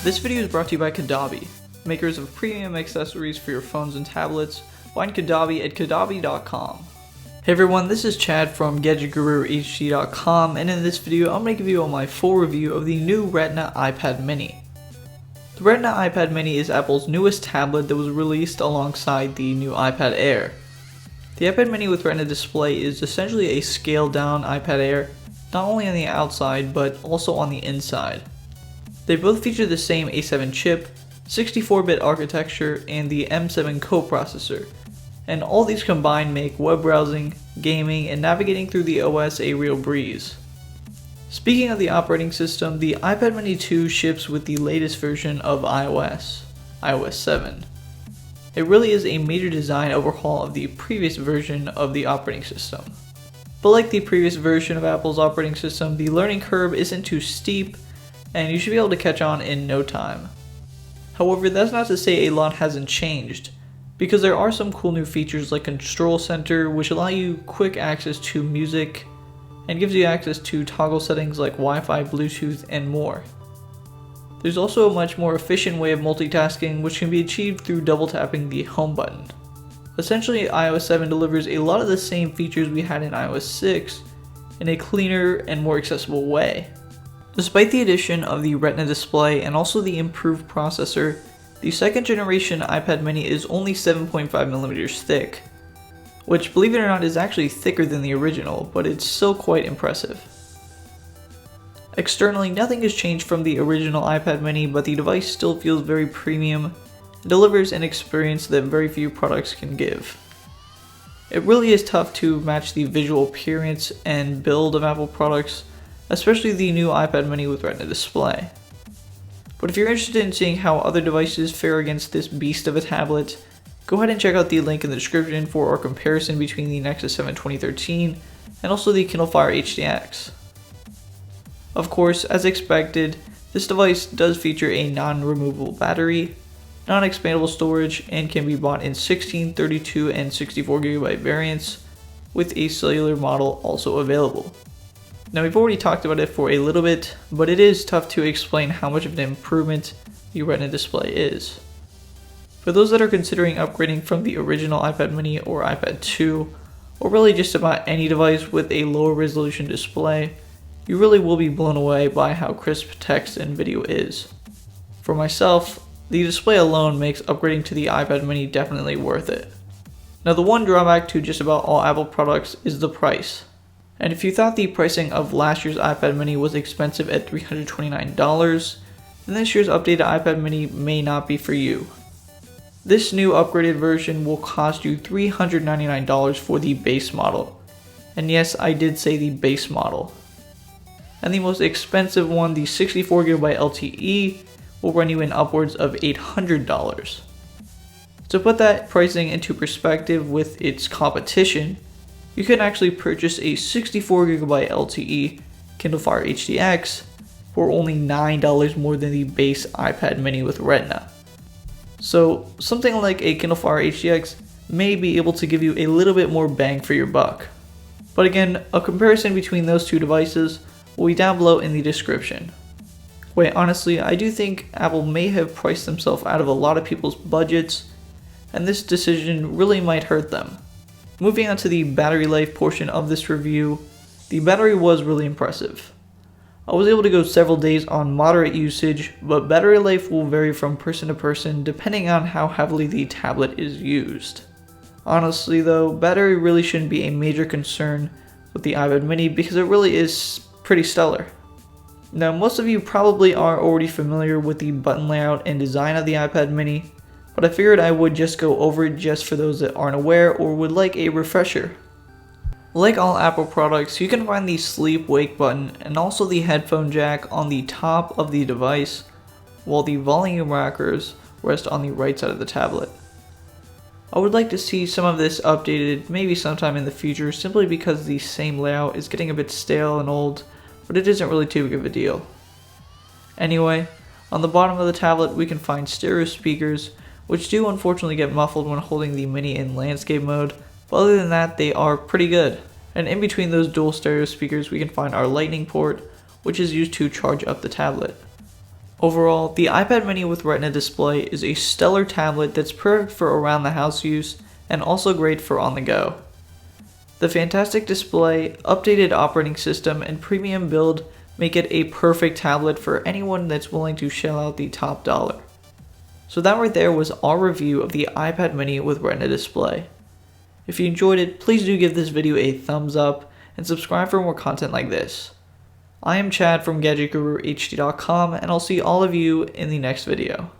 This video is brought to you by Kadabi, makers of premium accessories for your phones and tablets. Find Kadabi at kadabi.com. Hey everyone, this is Chad from GadgetGuruHD.com, and in this video I'm going to give you my full review of the new Retina iPad Mini. The Retina iPad Mini is Apple's newest tablet that was released alongside the new iPad Air. The iPad Mini with Retina Display is essentially a scaled down iPad Air, not only on the outside but also on the inside. They both feature the same A7 chip, 64-bit architecture, and the M7 coprocessor, and all these combined make web browsing, gaming, and navigating through the OS a real breeze. Speaking of the operating system, the iPad Mini 2 ships with the latest version of iOS 7. It really is a major design overhaul of the previous version of the operating system. But like the previous version of Apple's operating system, the learning curve isn't too steep, and you should be able to catch on in no time. However, that's not to say a lot hasn't changed, because there are some cool new features like Control Center, which allow you quick access to music and gives you access to toggle settings like Wi-Fi, Bluetooth, and more. There's also a much more efficient way of multitasking, which can be achieved through double tapping the home button. Essentially, iOS 7 delivers a lot of the same features we had in iOS 6 in a cleaner and more accessible way. Despite the addition of the Retina display and also the improved processor, the second generation iPad Mini is only 7.5mm thick, which, believe it or not, is actually thicker than the original, but it's still quite impressive. Externally, nothing has changed from the original iPad Mini, but the device still feels very premium and delivers an experience that very few products can give. It really is tough to match the visual appearance and build of Apple products, especially the new iPad Mini with Retina Display. But if you're interested in seeing how other devices fare against this beast of a tablet, go ahead and check out the link in the description for our comparison between the Nexus 7 2013 and also the Kindle Fire HDX. Of course, as expected, this device does feature a non-removable battery, non-expandable storage, and can be bought in 16, 32, and 64GB variants, with a cellular model also available. Now, we've already talked about it for a little bit, but it is tough to explain how much of an improvement the Retina display is. For those that are considering upgrading from the original iPad Mini or iPad 2, or really just about any device with a lower resolution display, you really will be blown away by how crisp text and video is. For myself, the display alone makes upgrading to the iPad Mini definitely worth it. Now, the one drawback to just about all Apple products is the price. And if you thought the pricing of last year's iPad Mini was expensive at $329, then this year's updated iPad Mini may not be for you. This new upgraded version will cost you $399 for the base model. And yes, I did say the base model. And the most expensive one, the 64GB LTE, will run you in upwards of $800. To put that pricing into perspective with its competition, you can actually purchase a 64GB LTE Kindle Fire HDX for only $9 more than the base iPad Mini with Retina. So something like a Kindle Fire HDX may be able to give you a little bit more bang for your buck. But again, a comparison between those two devices will be down below in the description. Quite honestly, I do think Apple may have priced themselves out of a lot of people's budgets, and this decision really might hurt them. Moving on to the battery life portion of this review, the battery was really impressive. I was able to go several days on moderate usage, but battery life will vary from person to person depending on how heavily the tablet is used. Honestly though, battery really shouldn't be a major concern with the iPad Mini because it really is pretty stellar. Now, most of you probably are already familiar with the button layout and design of the iPad Mini, but I figured I would just go over it just for those that aren't aware or would like a refresher. Like all Apple products, you can find the sleep-wake button and also the headphone jack on the top of the device, while the volume rockers rest on the right side of the tablet. I would like to see some of this updated maybe sometime in the future simply because the same layout is getting a bit stale and old, but it isn't really too big of a deal. Anyway, on the bottom of the tablet we can find stereo speakers, which do unfortunately get muffled when holding the Mini in landscape mode, but other than that they are pretty good. And in between those dual stereo speakers we can find our lightning port, which is used to charge up the tablet. Overall, the iPad mini with Retina display is a stellar tablet that's perfect for around the house use and also great for on the go. The fantastic display, updated operating system, and premium build make it a perfect tablet for anyone that's willing to shell out the top dollar. So that right there was our review of the iPad mini with Retina display. If you enjoyed it, please do give this video a thumbs up and subscribe for more content like this. I am Chad from GadgetGuruHD.com, and I'll see all of you in the next video.